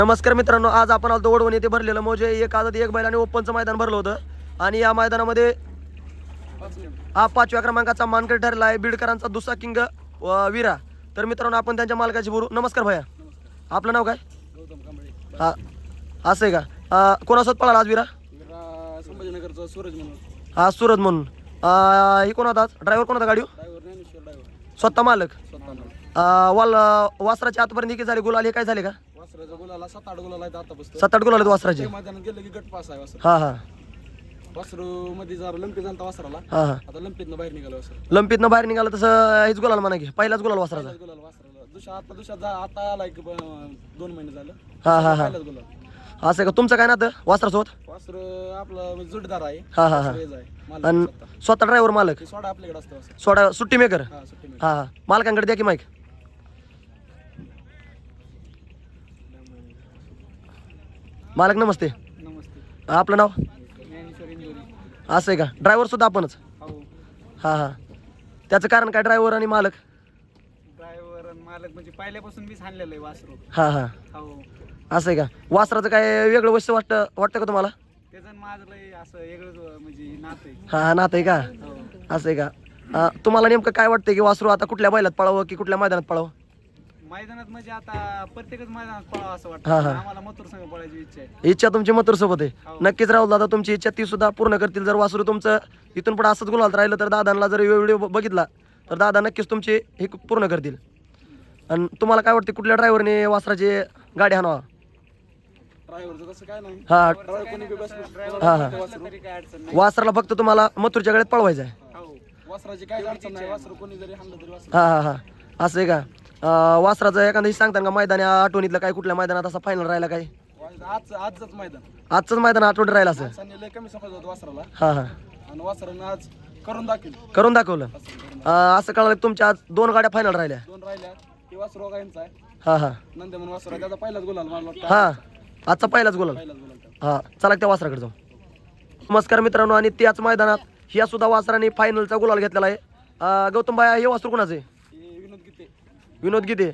नमस्कार मित्रांनो, आज आपण आलो वडवण येथे भरलेलं म्हणजे एक आदत एक बैल आणि ओपनचं मैदान भरलं होतं आणि या मैदानामध्ये हा 5व्या क्रमांकाचा मानकरी ठरला आहे बीडकरांचा दुसरा किंग वीरा. तर मित्रांनो आपण त्यांच्या मालकाची बोलू. नमस्कार भैया, आपलं नाव काय? हा असं आहे का? कोणासोबत पळाला आज वीरा? संभाजीनगरचा सूरज म्हणून. हा सूरज म्हणून. ही कोण होता? ड्रायव्हर कोण होता गाडी? स्वतः मालक. वासराच्या आतापर्यंत किती झाले गुलाल? हे काय झाले का? वासराचा गुलाला 7-8 गुलाल आहेत आतापासून. 7-8 गुलाल आहेत वासराचे. मैदानात गेलं की गट पास आहे वासर. हा हा वासरू मध्ये जरा लंपी झालता वासराला. हा हा आता लंपीतनं बाहेर निघालं वासर. लंपीतनं बाहेर निघालं तसं हेच गुलाल म्हणा की पहिलाच गुलाल वासराचा. पहिलाच गुलाल वासराला. दुसरा आता आला एक 2 महिने झालं. हा हा हा पहिलाच गुलाल. असं आहे का? तुमचं काय नातं वासरासोबत? वासर आपला जोडदार आहे. हा हा हा रेज आहे. मालक आणि स्वतः. स्वतः ड्रायव्हर मालक ते सोडा आपल्याकडे असतं वासर. सोडा सुट्टी मेकर. हा सुट्टी नाही. हा हा मालकांकडे द्या की माईक. मालक नमस्ते, नमस्ते. आपलं नाव? ज्ञानेश्वर इंदोरी. असं आहे का? ड्रायव्हर सुद्धा आपणच? हो. हा हा त्याचं कारण काय ड्रायव्हर आणि मालक? ड्रायव्हर आणि मालक म्हणजे पहिल्यापासून मीच आणलेलं आहे वासरू. हा हा हो. असं आहे का? वासराचं काय वेगळं वैशिष्ट्य वाटतं का तुम्हाला? त्याचं माझं लय असं वेगळंच म्हणजे नातं आहे. हा हा नातं आहे का? हो. असं आहे का? तुम्हाला नेमकं काय वाटतं की वासरू आता कुठल्या बैलात पळावं की कुठल्या मैदानात पळावं? मैदानात म्हणजे आता प्रत्येकच मैदानात पळावं असं हा, वाटतं. हा. आम्हाला मथुर संघ पळायची इच्छा आहे. इच्छा तुमची मथुर सोबत आहे. हो. नक्कीच राहुल दादा तुमची इच्छा ती सुद्धा पूर्ण करतील. जर वासरू तुमचं इथून पुढे असंच गुलाल राहिलं तर दादांना जर व्हिडिओ बघितला तर दादा नक्कीच तुमची हे पूर्ण करतील. आणि तुम्हाला काय वाटते कुठल्या ड्रायव्हरने वासराची गाडी हाणावा? ड्रायव्हरचं तसं काय नाही. हा ड्रायव्हर कोणी बी बसलं. हा हा तरी काय अडचण नाही. वासराला फक्त तुम्हाला मथुरच्या गळ्यात पळवायचं आहे. हो. वासराची काय अडचण नाही. वासरू कोणी जरी हाणलं तरी वासरू. हा हा हा असं आहे का? वासराचं एखादं हे सांगता का मैदान आठवणीतलं काय कुठल्या मैदानात असा फायनल राहिला काय? आजच मैदान. आजचंच मैदान आठवणी राहिलं असं? माणसाने लय कमी समज होतं वासराला हा हा आणि वासरानं आज करून दाखवलं. करून दाखवलं. असं कळलं की तुमच्या आज 2 गाड्या फायनल राहिल्या? 2 राहिल्या. ते वासरू गायंचा आहे. हा हा नंदे म्हणून वासरू आहे. त्याचा पहिलाच गुलाल मला वाटतं. हा आजचा पहिलाच गोल. पहिलाच गुलाल त्याचा. हा चला त्या वासराकडे जाऊ. नमस्कार मित्रांनो, आणि त्याच मैदानात ह्या सुद्धा वासराने फायनलचा गुलाल घेतलेला आहे. गौतम भाई हे वासरू कोणाचं आहे? हे विनोद गीते. विनोद गीते.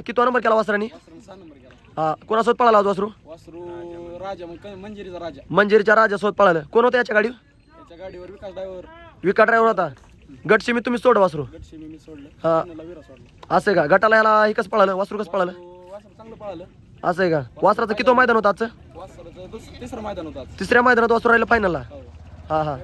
कितवा नंबर केला वासराने? वासरानं 6 नंबर केला. कोणासोबत पळाला आज वासरू? वासरू राजा मग मंजिरीचा राजा. मंजिरीच्या राजासोबत पळालं. कोण होतं याच्या गाडी? त्याच्या गाडीवर विकास ड्रायव्हर. विका ड्रायव्हर होता. गटशी मी तुम्ही सोड वासरू. गटशी मी सोडलं. हा. फायनलला विरा सोडला. असं आहे का? गटाला याला हे कसं पळालं? वासरू कसं पळालं? वासरू चांगलं पळालं. असं आहे का? वासराचं किती मैदान होतं आजचं? वासराचं तिसरं मैदान होतं आज. तिसऱ्या मैदानात वासरू राहिलं फायनलला. हो. हा हा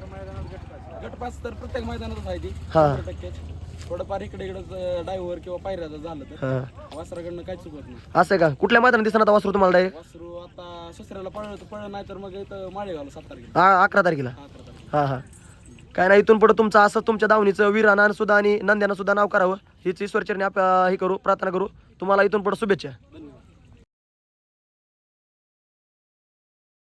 गटपास तर प्रत्येक मैदानातच आहे ती. हा. 100%. थोडंफार इकडे ड्रायव्हर किंवा पायऱ्याचं झालं तर हा वासराकडनं काही चुकत नाही. असं आहे का? कुठल्या मैदानात दिसणार आता वासरू तुम्हाला डायरेक्ट? वासरू आता ससऱ्याला पळलं नाही तर मग इथं माळेगावला 7 तारखेला. 11 तारखेला. 11 तारखेला. हा हा काय नाही, इथून पुढे तुमचं असं तुमच्या दावणीचं वीरानं सुद्धा आणि नंद्यानं सुद्धा नाव करावं हीच ईश्वरचरणी हे करू, प्रार्थना करू. तुम्हाला इथून पुढे शुभेच्छा.